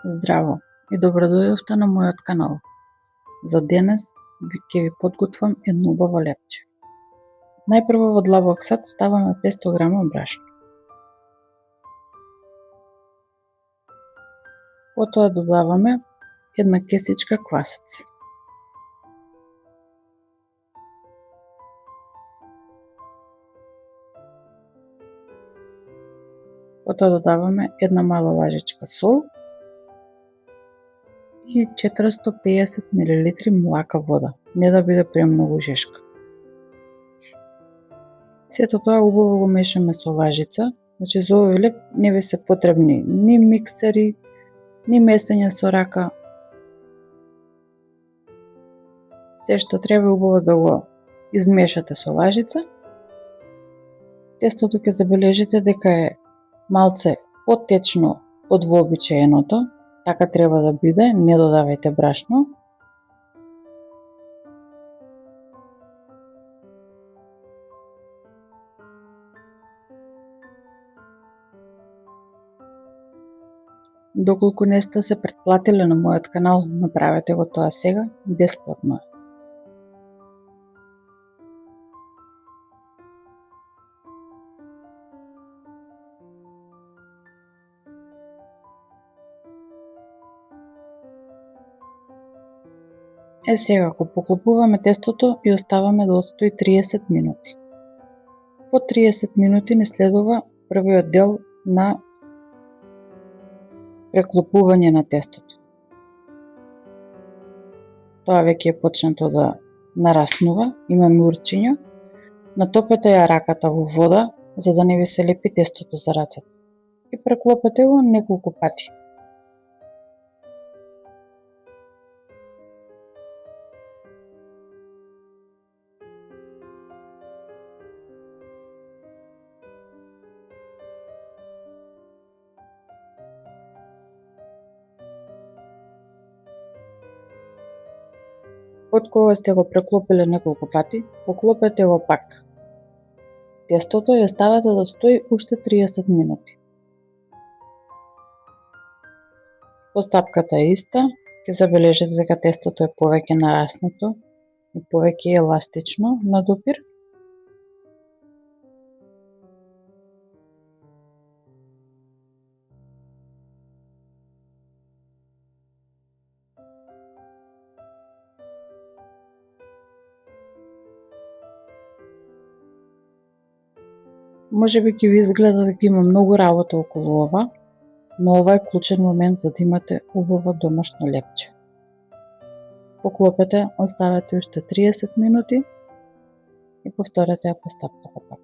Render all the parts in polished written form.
Здраво и добродојавте на мојот канал. За денес ќе ви подготвам едно убаво лепче. Најпрво во длабок сад ставаме 500 грама брашно. Потоа додаваме една кесичка квасец. Потоа додаваме една мала лажичка сол и 450 мл млака вода, не да биде премногу жешка. Сето тоа убаво го мешаме со лажица, значи за овој леп не ви се потребни ни миксери, ни месење со рака. Се што треба убаво да го измешате со лажица. Тестото ќе забележите дека е малце потечно од вообичаеното, така треба да биде, не додавајте брашно. Доколку не сте се претплатиле на мојот канал, направете го тоа сега, бесплатно е. Сега го поклопуваме тестото и оставаме да отстои 30 минути. По 30 минути не следува првиот дел на преклопување на тестото. Тоа веќе е почнато да нараснува, има мурчиња. Натопете ја раката во вода, за да не ви се лепи тестото за рацете. И преклопете го неколку пати. Од кога сте го преклопиле неколку пати, поклопете го пак тестото и оставете да стои уште 30 минути. Постапката е иста, ќе забележите дека тестото е повеќе нараснато и повеќе еластично на допир. Може би ќе ви изгледа дека има многу работа околу ова, но ова е клучен момент за да имате убаво домашно лепче. Поклопете, оставете уште 30 минути и повторете ја постапката пак.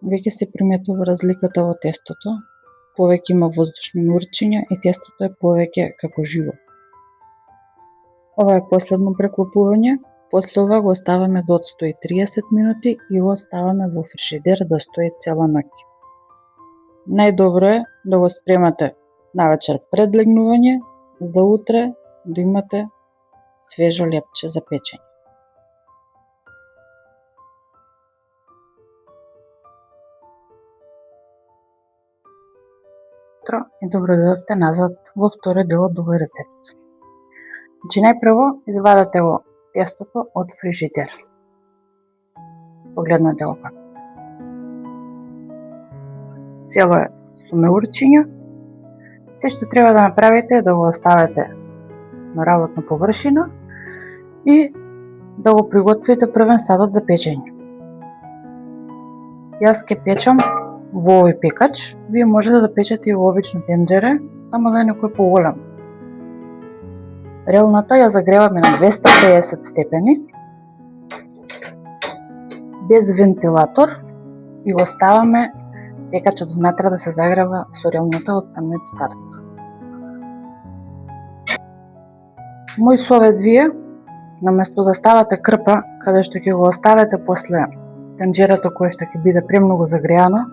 Веќе се приметува разликата во тестото, повеќе има воздушни мурчиња и тестото е повеќе како живо. Ова е последно преклопување. После ова го оставаме да отстои 30 минути и го оставаме во фрижидер да стои цела ноќ. Најдобро е да го спремате навечер пред легнување, за утре да имате свежо лепче за печење. И добродојавте назад во втори дел од овој рецепт. Значи најпрво извадете го тестото од фрижидер. Погледнете го како. Цело е со меурчиња. Се што треба да направите е да го оставите на работна површина и да го приготвите првен садот за печење. Јас ќе печам во овој пекач. Вие можете да печете и во обично тенџере, само да е некој поголем. Релната ја загреваме на 250 степени, без вентилатор и го ставаме пекачот внатре да се загрева со релната од самиот старт. Мој совет ви е, наместо да ставате крпа, каде што ќе го оставите после тенџерето кое што ќе биде премногу загреано,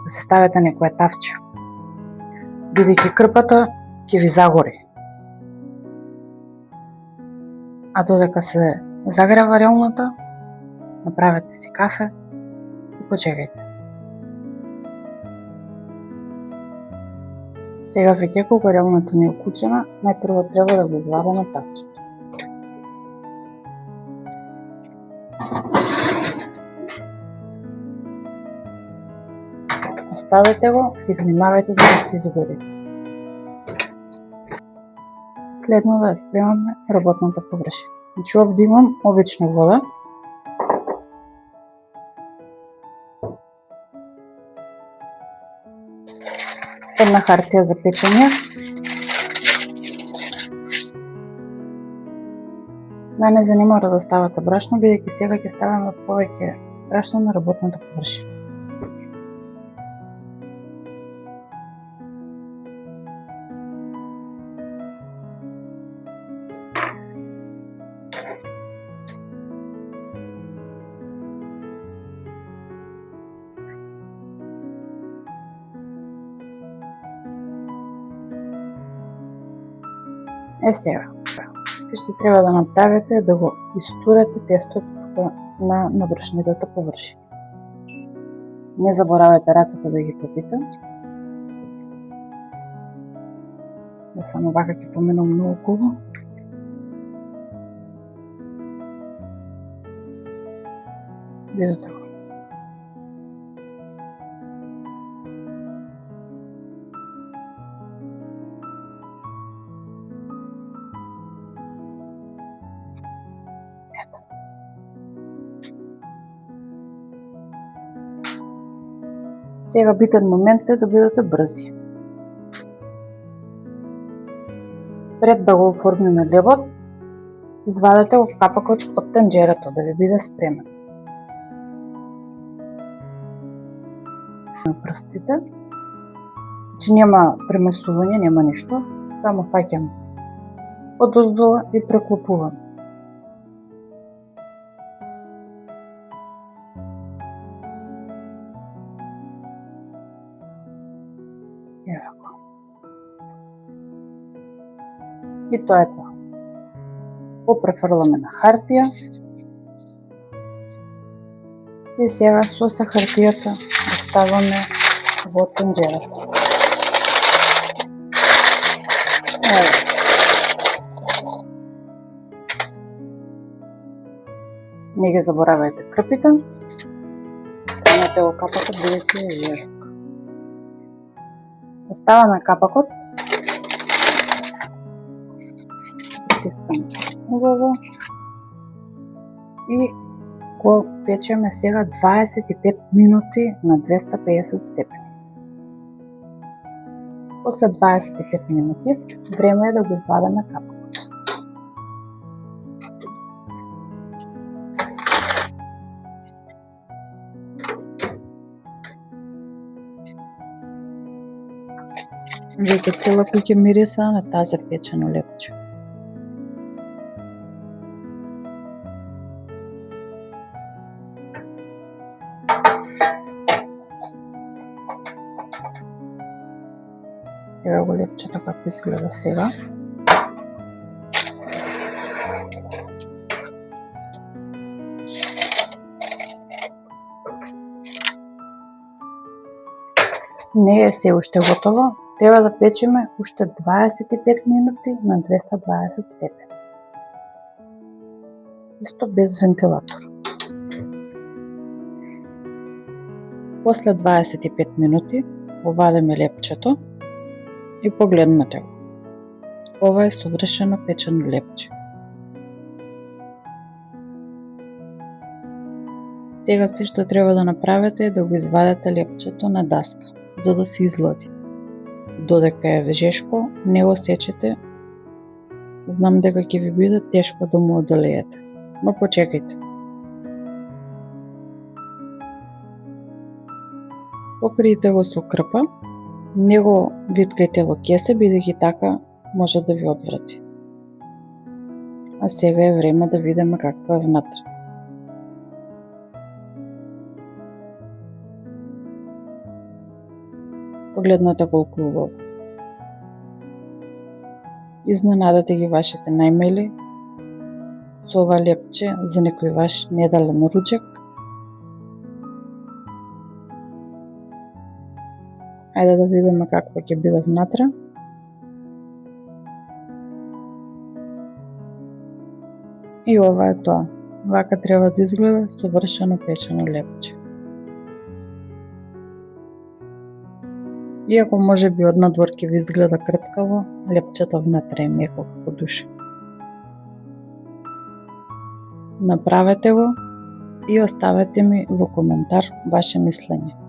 да се ставите некоја тавче. Бидејќи крпата ќе ви загори. А додека се загрева релната, направете си кафе и почекајте. Сега веќе кога релната ни е укучена, најпрво треба да го извадиме тавчето. Оставете го и внимавајте за да се изгори. Следно да ја спремаме работната површина. Значи овде имам обична вода. Една хартија за печење. Не занимава да ставате брашно, бидејќи сега ќе ставаме повеќе брашно на работната површина. Сега, се што треба да направите е да го истурете тестото на брашневата површина. Не заборавајте рацете да ги топите. Да само вака ќе поминам наоколу. Видите го. Сега битен момент е да бидете брзи. Пред да го оформиме лебот, извадете го капакот од тенџерето да ви биде спремен. На прстите, че нема премесување, нема ништо, само фаќам одоздола и преклопувам. И тоа е тоа. Попрефрламе на хартија и сега со хартијата ја ставаме во тенџерето. Не ги заборавајте крпите. Имате го капакот, бидејќи е јежок. Оставаме капакот. Притискаме убаво и го печеме сега 25 минути на 250 степени. После 25 минути време е да го извадиме капакот. Веќе цела куќа мириса на таа запечено лепче. Ево го лепчето како изгледа сега. Не е се уште готово, треба да печеме уште 25 минути на 220 степени. Исто без вентилатор. После 25 минути го вадиме лепчето и погледнете го. Ова е совршено печено лепче. Сега се што треба да направите е да го извадите лепчето на даска, за да се излади. Додека е вежешко, не го сечете. Знам дека ќе ви биде тешко да му оделеете, но почекајте. Покријте го со крпа, не го виткајте во кесе, бидејќи така може да ви одврати. А сега е време да видиме какво е внатре. Погледнете колку убаво. Изненадате ги вашите најмели со ова лепче за некој ваш недален ручек. Ајде да видиме какво ќе биде внатре. И ова е тоа. Вака треба да изгледа совршено печено лепче. Иако може би од надвор ќе ви изгледа крцкаво, лепчето внатре е меко како душа. Направете го и оставете ми во коментар ваше мислење.